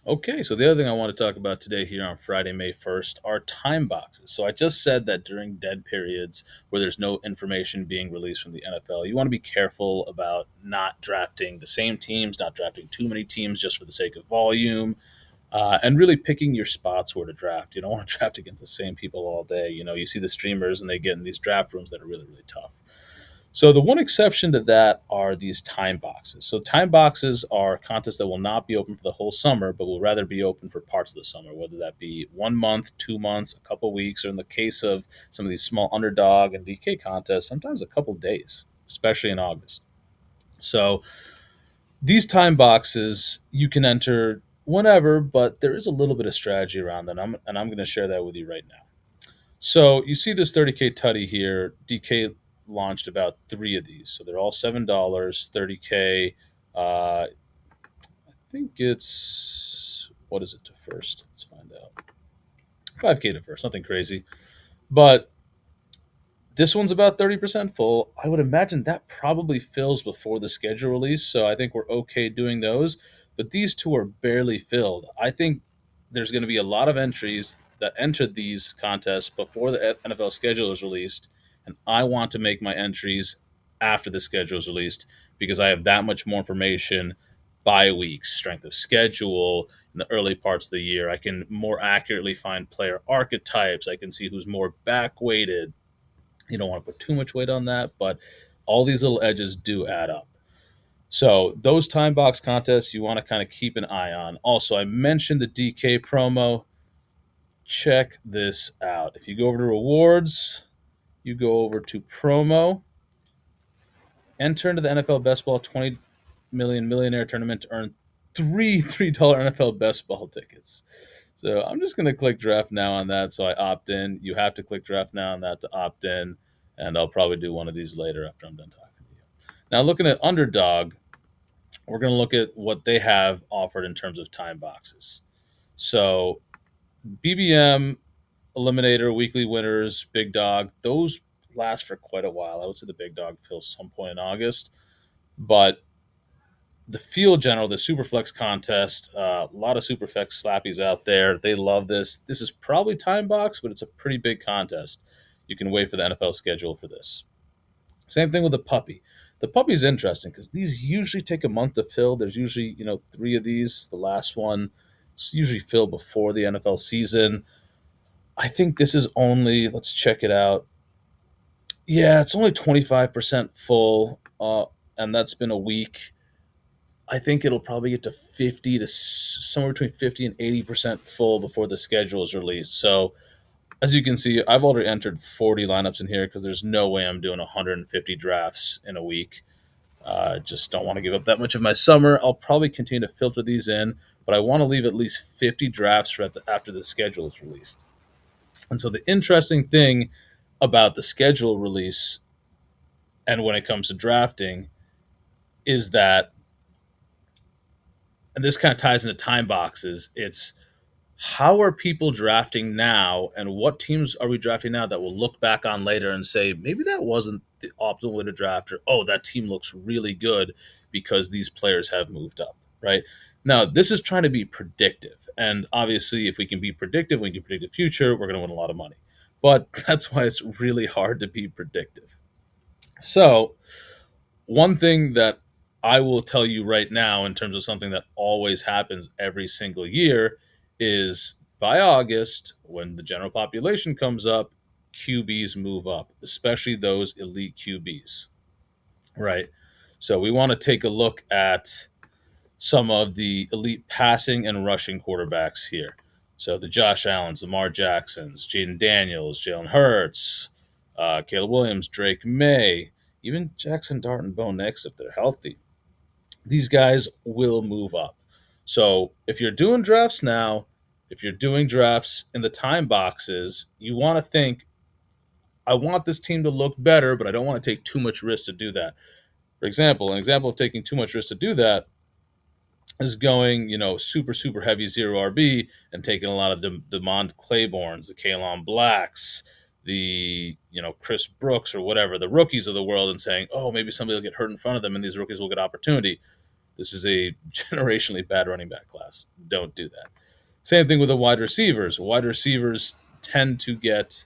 Okay, so the other thing I want to talk about today here on Friday, May 1st are time boxes. So I just said that during dead periods where there's no information being released from the NFL, you want to be careful about not drafting the same teams, not drafting too many teams just for the sake of volume, and really picking your spots where to draft. You don't want to draft against the same people all day. You see the streamers and they get in these draft rooms that are really, really tough. So the one exception to that are these time boxes. So time boxes are contests that will not be open for the whole summer, but will rather be open for parts of the summer, whether that be 1 month, 2 months, a couple weeks, or in the case of some of these small underdog and DK contests, sometimes a couple days, especially in August. So these time boxes you can enter whenever, but there is a little bit of strategy around that, and I'm going to share that with you right now. So you see this 30K tutty here. DK launched about three of these. So they're all $7, 30K. I think it's, what is it to first? Let's find out. 5K to first, nothing crazy. But this one's about 30% full. I would imagine that probably fills before the schedule release. So I think we're okay doing those. But these two are barely filled. I think there's going to be a lot of entries that entered these contests before the NFL schedule is released. And I want to make my entries after the schedule is released because I have that much more information by weeks, strength of schedule, in the early parts of the year. I can more accurately find player archetypes. I can see who's more back weighted. You don't want to put too much weight on that, but all these little edges do add up. So those time box contests you want to kind of keep an eye on. Also, I mentioned the DK promo. Check this out. If you go over to rewards, you go over to promo, enter into the NFL Best Ball 20 million millionaire tournament to earn three $3 NFL Best Ball tickets. So I'm just going to click draft now on that. So I opt in. You have to click draft now on that to opt in. And I'll probably do one of these later after I'm done talking to you. Now, looking at Underdog, we're going to look at what they have offered in terms of time boxes. So BBM, Eliminator, Weekly Winners, Big Dog, those last for quite a while. I would say the Big Dog fills some point in August. But the Field General, the Superflex contest, a lot of Superflex slappies out there. They love this. This is probably time box, but it's a pretty big contest. You can wait for the NFL schedule for this. Same thing with the puppy. The puppy's interesting because these usually take a month to fill. There's usually, three of these. The last one is usually filled before the NFL season. I think this is only, let's check it out. Yeah, it's only 25% full, and that's been a week. I think it'll probably get to 50 to somewhere between 50 and 80% full before the schedule is released. So, as you can see, I've already entered 40 lineups in here because there's no way I'm doing 150 drafts in a week. Just don't want to give up that much of my summer. I'll probably continue to filter these in, but I want to leave at least 50 drafts after the schedule is released. And so, the interesting thing about the schedule release and when it comes to drafting is that, and this kind of ties into time boxes, it's how are people drafting now and what teams are we drafting now that we'll look back on later and say maybe that wasn't the optimal way to draft, or oh, that team looks really good because these players have moved up, right? Now this is trying to be predictive, and obviously if we can be predictive, we can predict the future, we're going to win a lot of money. But that's why it's really hard to be predictive. So one thing that I will tell you right now, in terms of something that always happens every single year, is by August, when the general population comes up, QBs move up, especially those elite QBs, right? So we want to take a look at some of the elite passing and rushing quarterbacks here. So the Josh Allens, Lamar Jacksons, Jaden Daniels, Jalen Hurts, Caleb Williams, Drake May, even Jackson Dart and Bo Nix if they're healthy. These guys will move up. So if you're doing drafts now, if you're doing drafts in the time boxes, you want to think, I want this team to look better, but I don't want to take too much risk to do that. For example, an example of taking too much risk to do that is going, super, super heavy zero RB and taking a lot of the Demond Claibornes, the Kalon Blacks, the, Chris Brooks or whatever, the rookies of the world, and saying, oh, maybe somebody will get hurt in front of them and these rookies will get opportunity. This is a generationally bad running back class. Don't do that. Same thing with the wide receivers. Wide receivers tend to get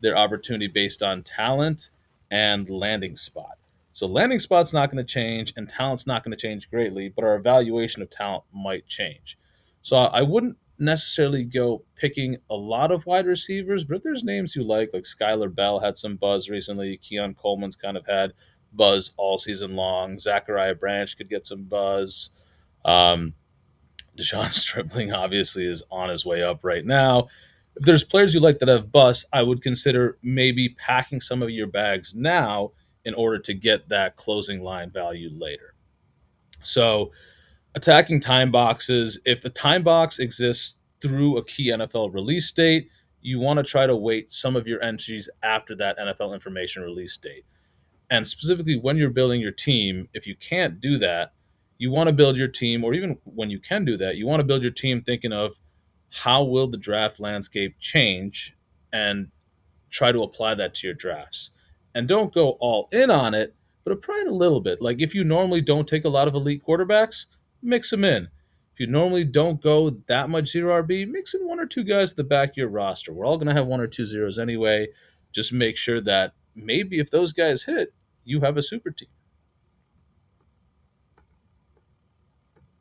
their opportunity based on talent and landing spot. So landing spot's not going to change, and talent's not going to change greatly, but our evaluation of talent might change. So I wouldn't necessarily go picking a lot of wide receivers, but if there's names you like Skylar Bell had some buzz recently, Keon Coleman's kind of had buzz all season long, Zachariah Branch could get some buzz. Um, Deshaun Stripling obviously is on his way up right now. If there's players you like that have busts, I would consider maybe packing some of your bags now in order to get that closing line value later. So, attacking time boxes, if a time box exists through a key NFL release date, you want to try to wait some of your entries after that NFL information release date. And specifically, when you're building your team, if you can't do that, you want to build your team, or even when you can do that, you want to build your team thinking of how will the draft landscape change and try to apply that to your drafts. And don't go all in on it, but apply it a little bit. Like if you normally don't take a lot of elite quarterbacks, mix them in. If you normally don't go that much zero RB, mix in one or two guys at the back of your roster. We're all going to have one or two zeros anyway. Just make sure that maybe if those guys hit, you have a super team.